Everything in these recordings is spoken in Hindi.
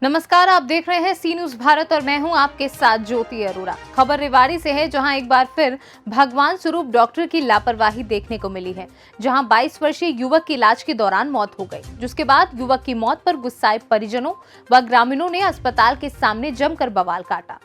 नमस्कार, आप देख रहे हैं सी न्यूज भारत और मैं हूं आपके साथ ज्योति अरोड़ा। खबर रेवाड़ी से है, जहां एक बार फिर भगवान स्वरूप डॉक्टर की लापरवाही देखने को मिली है। जहां 22 वर्षीय युवक की इलाज के दौरान मौत हो गई, जिसके बाद युवक की मौत पर गुस्साए परिजनों व ग्रामीणों ने अस्पताल के सामने जमकर बवाल काटा।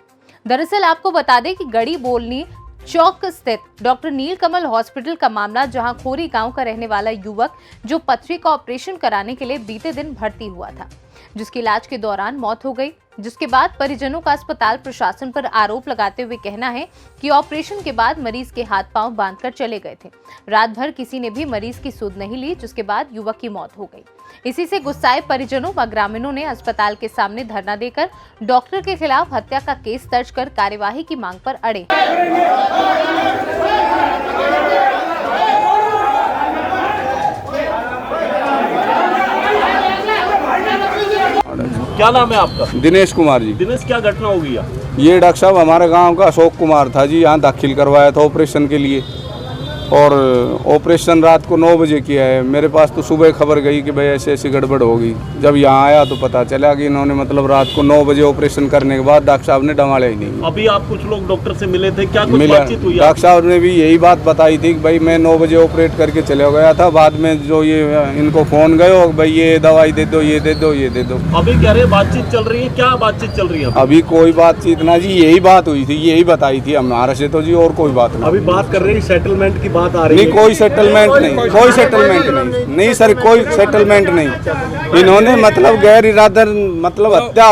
दरअसल आपको बता दें कि गड़ी बोलनी चौक स्थित डॉक्टर नीलकमल हॉस्पिटल का मामला, जहां खोरी गांव का रहने वाला युवक जो पथरी का ऑपरेशन कराने के लिए बीते दिन भर्ती हुआ था, जिसकी इलाज के दौरान मौत हो गई। जिसके बाद परिजनों का अस्पताल प्रशासन पर आरोप लगाते हुए कहना है कि ऑपरेशन के बाद मरीज के हाथ पांव बांधकर चले गए थे। रात भर किसी ने भी मरीज की सुध नहीं ली, जिसके बाद युवक की मौत हो गई। इसी से गुस्साए परिजनों व ग्रामीणों ने अस्पताल के सामने धरना देकर डॉक्टर के खिलाफ हत्या का केस दर्ज कर कार्यवाही की मांग पर अड़े। क्या नाम है आपका? दिनेश कुमार जी। दिनेश, क्या घटना हो गई? ये डॉक्टर साहब हमारे गांव का अशोक कुमार था जी, यहाँ दाखिल करवाया था ऑपरेशन के लिए, और ऑपरेशन रात को 9 बजे किया है। मेरे पास तो सुबह खबर गई कि भाई ऐसी ऐसी गड़बड़ होगी। जब यहाँ आया तो पता चला कि इन्होंने मतलब रात को 9 बजे ऑपरेशन करने के बाद डॉक्टर साहब ने डंगाड़ा ही नहीं। अभी आप कुछ लोग डॉक्टर से मिले थे, क्या कुछ बातचीत हुई? डॉक्टर साहब ने भी यही बात बताई थी कि भाई मैं 9 बजे ऑपरेट करके चले गया था। बाद में जो ये इनको फोन गए, भाई ये दवाई दे दो, ये दे दो, ये दे दो। अभी कह रहे बातचीत चल रही है, क्या बातचीत चल रही है? अभी कोई बातचीत ना जी, यही बात हुई थी, यही बताई थी हमारे से तो जी, और कोई बात नहीं। अभी बात कर रहे हैं, सेटलमेंट की बात आ रही है? कोई सेटलमेंट नहीं, कोई सेटलमेंट नहीं, नहीं सर, कोई सेटलमेंट नहीं। इन्होंने मतलब गैर इरादा मतलब हत्या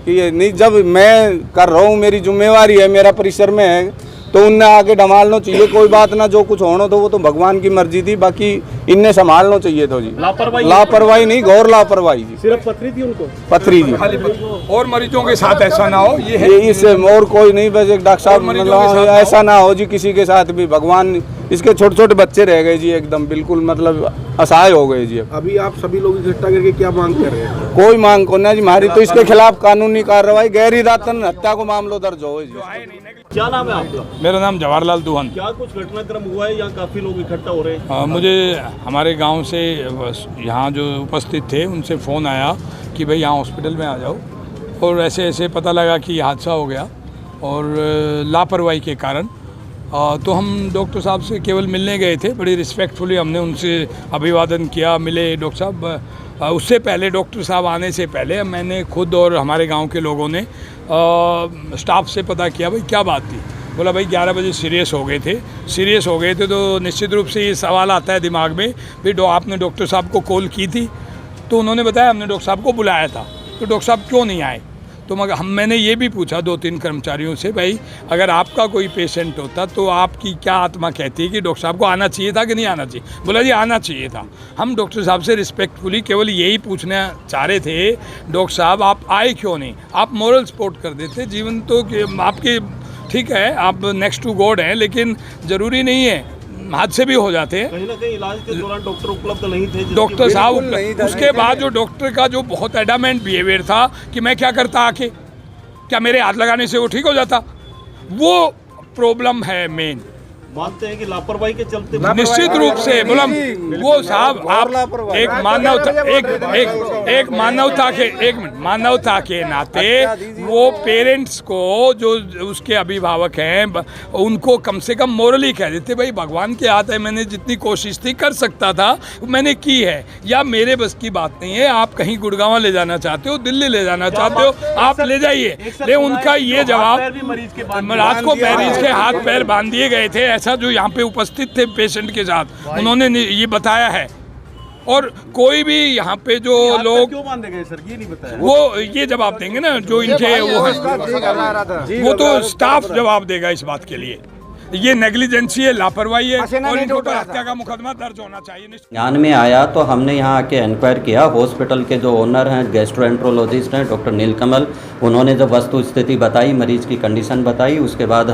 की है। नहीं, जब मैं कर रहा हूँ, मेरी जिम्मेवारी है, मेरा परिसर में है, तो उनने आके संभालना चाहिए। कोई बात ना, जो कुछ होना तो वो तो भगवान की मर्जी थी, बाकी इनने संभालना चाहिए तो जी। लापरवाही नहीं, घोर लापरवाही जी। सिर्फ पथरी थी उनको? पथरी जी। और मरीजों के साथ ऐसा ना हो, ये है इससे और कोई नहीं, बस एक डॉक्टर साहब मतलब ऐसा ना हो जी किसी के साथ भी। भगवान, इसके छोटे छोटे बच्चे रह गए जी, एकदम बिल्कुल मतलब असहाय हो गए जी। अभी आप सभी लोग इकट्ठा करके क्या मांग कर रहे हैं? कोई मांग को ना जी, हमारी तो इसके खिलाफ कानूनी कार्रवाई, गैर इरादतन हत्या को मामला दर्ज हो जी। क्या नाम है आपका? मेरा नाम जवाहरलाल दुहन। क्या कुछ घटनाक्रम हुआ है? यहाँ काफी लोग इकट्ठा हो रहे हैं। मुझे हमारे गांव से यहाँ जो उपस्थित थे उनसे फ़ोन आया कि भाई यहाँ हॉस्पिटल में आ जाओ, और ऐसे ऐसे पता लगा कि हादसा हो गया और लापरवाही के कारण। तो हम डॉक्टर साहब से केवल मिलने गए थे, बड़ी रिस्पेक्टफुली हमने उनसे अभिवादन किया, मिले डॉक्टर साहब। उससे पहले डॉक्टर साहब आने से पहले मैंने खुद और हमारे गांव के लोगों ने स्टाफ से पता किया भाई क्या बात थी। बोला भाई 11 बजे सीरियस हो गए थे। तो निश्चित रूप से ये सवाल आता है दिमाग में, भाई आपने डॉक्टर साहब को कॉल की थी? तो उन्होंने बताया हमने डॉक्टर साहब को बुलाया था। तो डॉक्टर साहब क्यों नहीं आए? तो मगर मैंने ये भी पूछा 2-3 कर्मचारियों से, भाई अगर आपका कोई पेशेंट होता तो आपकी क्या आत्मा कहती है कि डॉक्टर साहब को आना चाहिए था कि नहीं आना चाहिए? बोला जी आना चाहिए था। हम डॉक्टर साहब से रिस्पेक्टफुली केवल यही पूछना चाह रहे थे, डॉक्टर साहब आप आए क्यों नहीं? आप मोरल सपोर्ट कर देते। जीवन तो आपके ठीक है, आप नेक्स्ट टू गॉड हैं, लेकिन ज़रूरी नहीं है, हादसे भी हो जाते हैं। कहीं ना कहीं इलाज के दौरान डॉक्टर उपलब्ध नहीं थे। डॉक्टर साहब उसके बाद जो डॉक्टर का जो बहुत एडामेंट बिहेवियर था कि मैं क्या करता आके, क्या मेरे हाथ लगाने से वो ठीक हो जाता? वो प्रॉब्लम है मेन। मानते हैं कि लापरवाही के चलते? निश्चित रूप से बोला वो साहब, आप एक मानवता के नाते वो पेरेंट्स को, जो उसके अभिभावक हैं, उनको कम से कम मोरली कह देते भाई भगवान के हाथ है, मैंने जितनी कोशिश थी कर सकता था मैंने की है, या मेरे बस की बात नहीं है। आप कहीं गुड़गांव ले जाना चाहते हो, दिल्ली ले जाना चाहते हो, आप ले जाइए। ले उनका ये जवाब, रात को मरीज के हाथ पैर बांध दिए गए थे, ऐसा जो यहाँ पे उपस्थित थे पेशेंट के साथ, उन्होंने ये बताया है। और कोई भी यहाँ पे जो लोग क्यों बांधे गए सर, ये नहीं बताया? वो ये जवाब देंगे ना जो इनके वो तो स्टाफ जवाब देगा इस बात के लिए। ये नेग्लिजेंसी है, लापरवाही है, और इनके ऊपर हत्या का मुकदमा दर्ज होना चाहिए। ध्यान में आया तो हमने यहाँ आके इंक्वायर किया। हॉस्पिटल के जो ओनर हैं, गैस्ट्रोएंट्रोलॉजिस्ट हैं डॉक्टर नीलकमल, उन्होंने जब वस्तु स्थिति बताई, मरीज की कंडीशन बताई, उसके बाद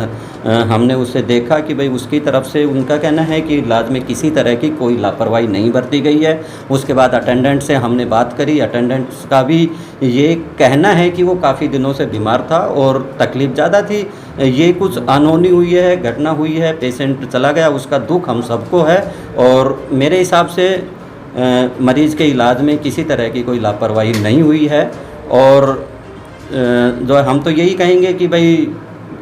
हमने उससे देखा कि भाई उसकी तरफ से उनका कहना है कि इलाज में किसी तरह की कोई लापरवाही नहीं बरती गई है। उसके बाद अटेंडेंट से हमने बात करी, अटेंडेंट का भी ये कहना है कि वो काफ़ी दिनों से बीमार था और तकलीफ़ ज़्यादा थी। ये कुछ अनहोनी हुई है, घटना हुई है, पेशेंट चला गया, उसका दुख हम सबको है। और मेरे हिसाब से मरीज़ के इलाज में किसी तरह की कोई लापरवाही नहीं हुई है। और जो है हम तो यही कहेंगे कि भाई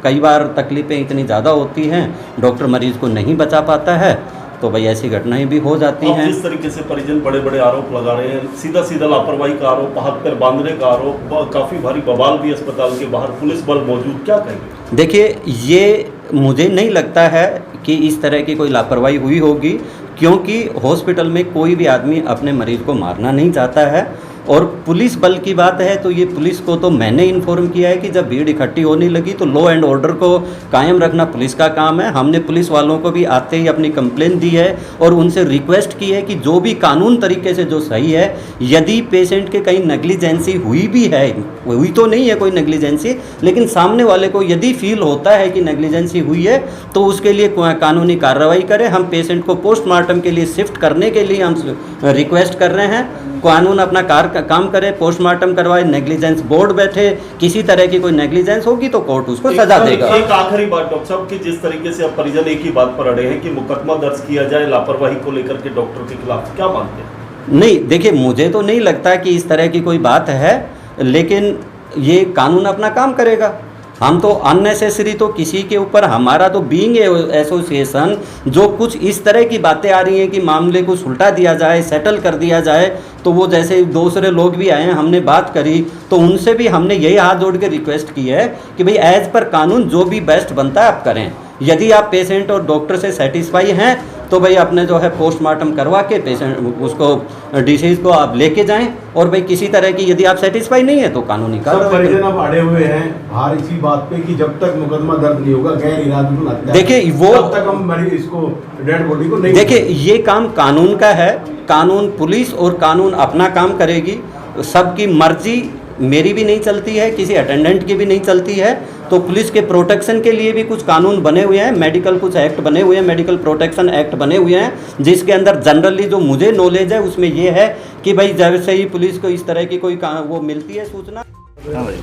कई बार तकलीफ़ें इतनी ज़्यादा होती हैं, डॉक्टर मरीज़ को नहीं बचा पाता है, तो भाई ऐसी घटनाएं भी हो जाती अब हैं। जिस तरीके से परिजन बड़े बड़े आरोप लगा रहे हैं, सीधा सीधा लापरवाही का आरोप, हाथ पैर बांधने का आरोप, काफ़ी भारी बवाल भी अस्पताल के बाहर, पुलिस बल मौजूद, क्या कहेंगे? देखिए, ये मुझे नहीं लगता है कि इस तरह की कोई लापरवाही हुई होगी, क्योंकि हॉस्पिटल में कोई भी आदमी अपने मरीज़ को मारना नहीं चाहता है। और पुलिस बल की बात है तो ये पुलिस को तो मैंने इन्फॉर्म किया है कि जब भीड़ इकट्ठी होने लगी तो लॉ एंड ऑर्डर को कायम रखना पुलिस का काम है। हमने पुलिस वालों को भी आते ही अपनी कंप्लेन दी है और उनसे रिक्वेस्ट की है कि जो भी कानून तरीके से जो सही है, यदि पेशेंट के कहीं नेग्लिजेंसी हुई भी है, हुई तो नहीं है कोई नेग्लिजेंसी, लेकिन सामने वाले को यदि फील होता है कि नेग्लिजेंसी हुई है तो उसके लिए कानूनी कार्रवाई करें। हम पेशेंट को पोस्टमार्टम के लिए शिफ्ट करने के लिए हम रिक्वेस्ट कर रहे हैं। कानून अपना काम करे, पोस्टमार्टम करवाए, नेग्लिजेंस बोर्ड बैठे, किसी तरह की कोई नेग्लिजेंस होगी तो कोर्ट उसको सजा देगा। एक आखिरी बात डॉक्टर साहब, कि जिस तरीके से अब परिजन एक ही बात पर अड़े हैं कि मुकदमा दर्ज किया जाए लापरवाही को लेकर के डॉक्टर के खिलाफ, क्या मानते हैं? नहीं, देखिए, मुझे तो नहीं लगता कि इस तरह की कोई बात है, लेकिन ये कानून अपना काम करेगा। हम तो अननेसेसरी तो किसी के ऊपर, हमारा तो बीइंग एसोसिएशन जो कुछ इस तरह की बातें आ रही हैं कि मामले को सुलटा दिया जाए, सेटल कर दिया जाए, तो वो जैसे दूसरे लोग भी आए हैं, हमने बात करी तो उनसे भी हमने यही हाथ जोड़ के रिक्वेस्ट की है कि भाई एज पर कानून जो भी बेस्ट बनता है आप करें। यदि आप पेशेंट और डॉक्टर से सेटिस्फाई हैं तो भाई अपने जो है पोस्टमार्टम करवा के पेशेंट उसको डिसीज को आप लेके जाएं, और भाई किसी तरह की यदि आप सेटिस्फाई नहीं है तो कानूनी कार्रवाई करें। परिजन अब अड़े हुए हैं बाहर इसी बात पे कि जब तक मुकदमा दर्ज नहीं होगा गैर इरादतन हत्या, देखिए वो, तब तक हम मरीज इसको डेड बॉडी को नहीं, देखिए ये काम कानून का है, कानून, पुलिस और कानून अपना काम करेगी। सबकी मर्जी मेरी भी नहीं चलती है, किसी अटेंडेंट की भी नहीं चलती है, तो पुलिस के प्रोटेक्शन के लिए भी कुछ कानून बने हुए हैं, मेडिकल कुछ एक्ट बने हुए हैं, मेडिकल प्रोटेक्शन एक्ट बने हुए हैं, जिसके अंदर जनरली जो मुझे नॉलेज है उसमें ये है कि भाई जब से ही पुलिस को इस तरह की कोई वो मिलती है सूचना।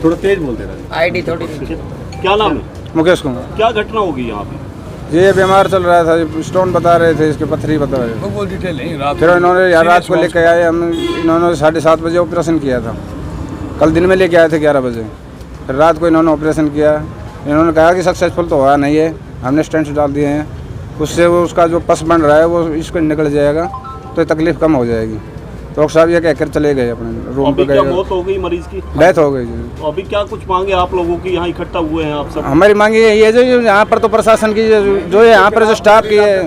थोड़ा तेज बोलते रहे। आईडी थोड़ी क्या नाम है? मुकेश कुमार। क्या घटना होगी यहाँ पे? ये बीमार चल रहा था, स्टोन बता रहे थे, इसके पत्थरी बता रहे थे। वो डिटेल नहीं, रात फिर इन्होंने यार रात को लेकर आए, हम इन्होंने 7:30 बजे ऑपरेशन किया था। कल दिन में लेके आए थे 11 बजे, फिर रात को इन्होंने ऑपरेशन किया। इन्होंने कहा कि सक्सेसफुल तो हुआ नहीं है, हमने स्टेंट्स डाल दिए हैं, उससे वो उसका जो पस बन रहा है वो इसको निकल जाएगा तो तकलीफ कम हो जाएगी। तो डॉक्टर साहब ये कहकर चले गए, अपने रूम पे अभी क्या गए। मौत हो गई मरीज की? डेथ हो गई जी। तो अभी क्या कुछ मांगे आप लोगों की? यहाँ इकट्ठा हुए हैं आप सब? हमारी मांगी ये जो यहाँ पर तो प्रशासन की जो यहाँ पर जो स्टाफ की है,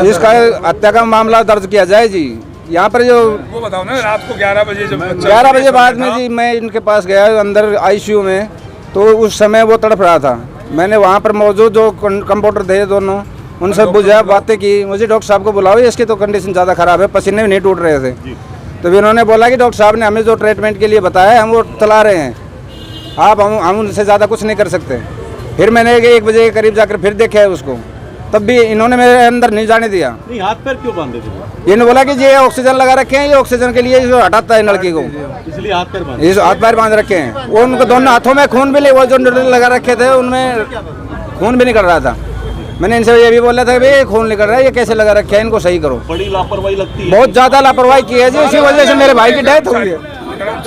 इसका हत्या का मामला दर्ज किया जाए जी। यहाँ पर जो वो बताओ ना, रात को 11 बजे जब 11 बजे बाद में जी मैं इनके पास गया अंदर आईसीयू में, तो उस समय वो तड़प रहा था। मैंने वहाँ पर मौजूद जो कंपाउंडर थे दोनों, उनसे बुझा, बातें की। मुझे डॉक्टर साहब को बुलाओ, इसकी तो कंडीशन ज़्यादा ख़राब है, पसीने भी नहीं टूट रहे थे। तो फिर उन्होंने बोला कि डॉक्टर साहब ने हमें जो ट्रीटमेंट के लिए बताया है हम वो चला रहे हैं, आप हम उनसे ज़्यादा कुछ नहीं कर सकते। फिर मैंने 1 बजे के करीब जाकर फिर देखा है उसको, तब भी इन्होंने मेरे अंदर नहीं जाने दिया। नहीं, हाथ पैर क्यों बांधे थे? इन्होंने बोला कि ये ऑक्सीजन लगा रखे हैं, ये ऑक्सीजन के लिए जो हटाता है लड़की को, इसलिए हाथ पैर बांधे। ये हाथ पैर बांध रखे हैं। वो उनको दोनों हाथों में खून भी वो जो नीडल लगा रखे थे उनमें खून भी निकल रहा था। मैंने इनसे ये भी बोला था कि खून निकल रहा है, ये कैसे लगा रखे हैं, इनको सही करो। बड़ी लापरवाही लगती है। बहुत ज़्यादा लापरवाही की है जी, इसी वजह से मेरे भाई की डेथ हुई है,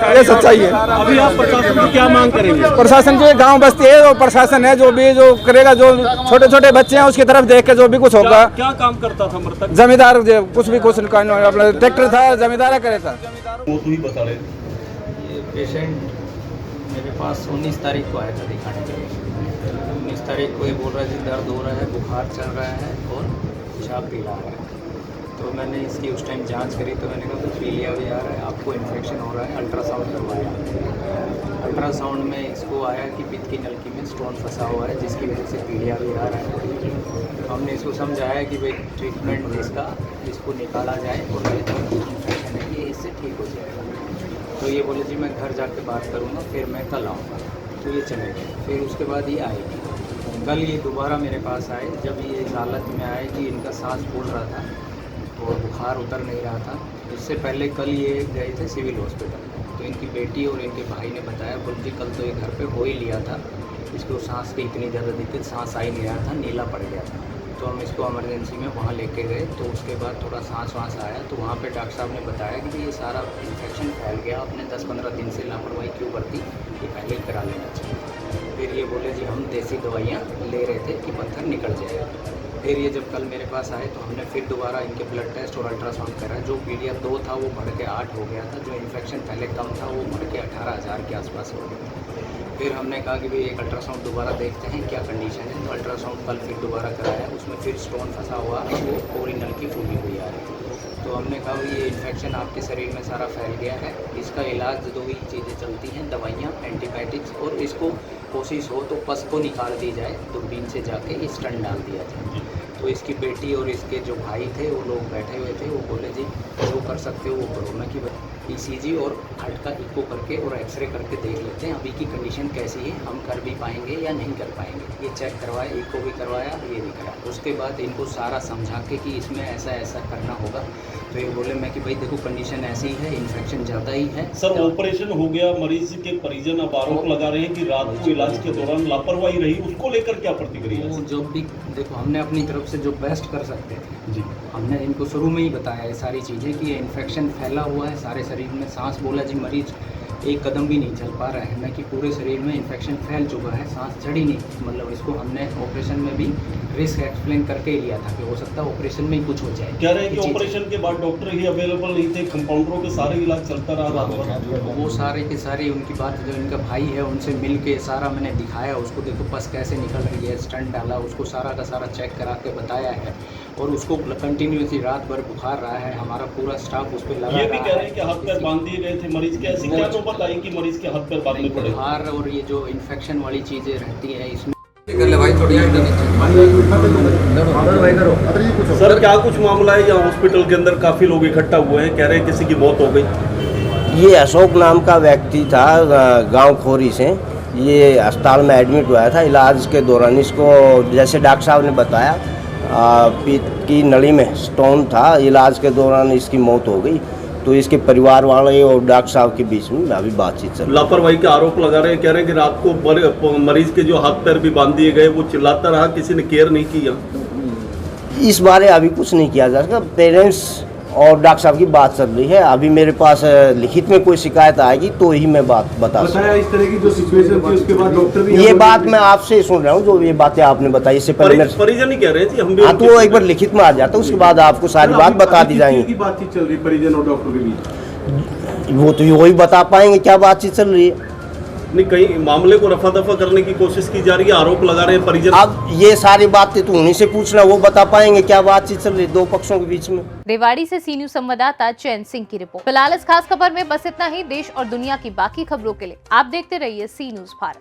ये सच्चाई है। अभी आप प्रशासन से क्या मांग करेंगे? प्रशासन जो गांव बस्ती है, जो प्रशासन है जो भी जो करेगा, जो छोटे छोटे बच्चे हैं उसकी तरफ देख के जो भी कुछ होगा। क्या काम करता था मृतक? जमींदार कुछ भी कुछ अपना ट्रैक्टर था, जमींदार करे था। वो तू ही बता रहे। ये पेशेंट मेरे पास 19 तारीख को आया था दिखाने के लिए। 19 तारीख को ये बोल रहा है दर्द हो रहा है, बुखार चल रहा है और पेशाब भी आ रहा है। तो मैंने इसकी उस टाइम जांच करी तो मैंने कहा कुछ पीलिया भी आ रहा है, आपको इन्फेक्शन हो रहा है, अल्ट्रासाउंड करवाया। अल्ट्रासाउंड में इसको आया कि पित्त की नलकी में स्टोन फंसा हुआ है, जिसकी वजह से पीलिया भी आ रहा है। हमने इसको समझाया कि भाई ट्रीटमेंट इसको निकाला जाए और ये जो इन्फेक्शन है ये इससे ठीक हो जाएगा। तो ये बोले जी मैं घर जाके बात करूँगा, फिर मैं कल आऊँगा। तो ये चले गए। फिर उसके बाद ये आएगी। कल ये दोबारा मेरे पास आए, जब ये इस हालत में आए कि इनका सांस फूल रहा था और बुखार उतर नहीं रहा था। इससे पहले कल ये गए थे सिविल हॉस्पिटल, तो इनकी बेटी और इनके भाई ने बताया, बोल जी कल तो ये घर पे हो ही लिया था, इसको सांस की इतनी ज़्यादा दिक्कत, सांस आ ही नहीं रहा था, नीला पड़ गया था। तो हम इसको इमरजेंसी में वहाँ लेके गए। तो उसके बाद थोड़ा सांस वाँस आया, तो वहाँ पे डॉक्टर साहब ने बताया कि भाई ये सारा इन्फेक्शन फैल गया, आपने 10-15 दिन से लापरवाही क्यों बरती, ये पहले ही करा लेना चाहिए। फिर ये बोले जी हम देसी दवाइयाँ ले रहे थे कि पत्थर निकल जाएगा। फिर ये जब कल मेरे पास आए तो हमने फिर दोबारा इनके ब्लड टेस्ट और अल्ट्रासाउंड करा। जो PDF 2 था वो बढ़ के 8 हो गया था, जो इन्फेक्शन पहले कम था वो बढ़ के 18,000 के आसपास हो गया। फिर हमने कहा कि भाई एक अल्ट्रासाउंड दोबारा देखते हैं क्या कंडीशन है। तो अल्ट्रासाउंड कल फिर दोबारा कराया, उसमें फिर स्टोन फंसा हुआ है, वो ओरिजिनल की फूली हुई आ रही है। तो हमने कहा ये इन्फेक्शन आपके शरीर में सारा फैल गया है, इसका इलाज 2 ही चीज़ें चलती हैं, दवाइयाँ, एंटीबायोटिक्स, और इसको कोशिश हो तो पस को निकाल दी जाए, दूरबीन से जाके स्टंट डाल दिया जाए। तो इसकी बेटी और इसके जो भाई थे वो लोग बैठे हुए थे, वो बोले जी जो कर सकते हो वो करो ना, कि ECG और हार्ट का इको करके और एक्सरे करके देख लेते हैं अभी की कंडीशन कैसी है, हम कर भी पाएंगे या नहीं कर पाएंगे। ये चेक करवाया, इको भी करवाया, ये भी कराया। उसके बाद इनको सारा समझा के कि इसमें ऐसा ऐसा करना होगा। तो ये बोले मैं कि भाई देखो कंडीशन ऐसी है, इन्फेक्शन ज़्यादा ही है। सर ऑपरेशन हो गया, मरीज के परिजन अब आरोप लगा रहे हैं कि रात को इलाज के दौरान लापरवाही रही, उसको लेकर क्या प्रतिक्रिया? वो जो भी देखो हमने अपनी तरफ से जो बेस्ट कर सकते थे जी, हमने इनको शुरू में ही बताया ये सारी चीज़ें कि ये इन्फेक्शन फैला हुआ है सारे शरीर में। सांस बोला जी मरीज एक कदम भी नहीं चल पा रहा है, ना कि पूरे शरीर में इन्फेक्शन फैल चुका है, सांस चढ़ी नहीं। मतलब इसको हमने ऑपरेशन में भी रिस्क एक्सप्लेन करके ही लिया था कि हो सकता है ऑपरेशन में ही कुछ हो जाए। कह रहे हैं कि ऑपरेशन के बाद डॉक्टर ही अवेलेबल नहीं थे, कंपाउंडरों के सारे इलाज चलता रहा रात भर। वो सारे के सारे उनकी बात, जो इनका भाई है उनसे मिल के सारा मैंने दिखाया उसको, देखो पस कैसे निकल रही है, स्टंट डाला, उसको सारा का सारा चेक करा के बताया है। और उसको कंटिन्यूसली रात भर बुखार रहा है, हमारा पूरा स्टाफ उस पर लगा रहा है। ये भी कह रहे हैं कि हाथ पैर बांध दिए गए थे मरीज के, ऐसी क्या नौबत आई कि मरीज के हाथ पैर बांधने पड़े? बुखार और ये जो इन्फेक्शन वाली चीज़ें रहती है इसमें। सर क्या कुछ मामला है? यहाँ हॉस्पिटल के अंदर काफी लोग इकट्ठा हुए हैं, कह रहे हैं किसी की मौत हो गई। ये अशोक नाम का व्यक्ति था, गांव खोरी से। ये अस्पताल में एडमिट हुआ था। इलाज के दौरान इसको जैसे डॉक्टर साहब ने बताया पीत की नली में स्टोन था, इलाज के दौरान इसकी मौत हो गई। तो इसके परिवार वाले और डॉक्टर साहब के बीच में अभी बातचीत चल रही है। लापरवाही के आरोप लगा रहे हैं, कह रहे हैं कि रात को मरीज के जो हाथ पैर भी बांध दिए गए, वो चिल्लाता रहा, किसी ने केयर नहीं किया। इस बारे अभी कुछ नहीं किया जा सकता। पेरेंट्स और डॉक्टर साहब की बात चल रही है। अभी मेरे पास लिखित में कोई शिकायत आएगी तो ही मैं बात बता सकता। इस तरह की जो सिचुएशन थी उसके बाद डॉक्टर भी ये बात मैं आपसे सुन रहा हूँ, जो ये बातें आपने बताई इससे पहले परिजन ही कह रहे थे हम भी। हाँ, तो वो एक बार लिखित में आ जाता, उसके बाद आपको सारी बात बता दी जाएंगी। बातचीत चल रही परिजन और डॉक्टर के बीच, वो तो वही बता पाएंगे क्या बातचीत चल रही है। नहीं, कहीं मामले को रफा दफा करने की कोशिश की जा रही है, आरोप लगा रहे हैं परिजन। अब ये सारी बातें तो उन्हीं से पूछना, वो बता पाएंगे क्या बातचीत चल रही है दो पक्षों के बीच में। रेवाड़ी से सी न्यूज संवाददाता चैन सिंह की रिपोर्ट। फिलहाल इस खास खबर में बस इतना ही। देश और दुनिया की बाकी खबरों के लिए आप देखते रहिए सी न्यूज भारत।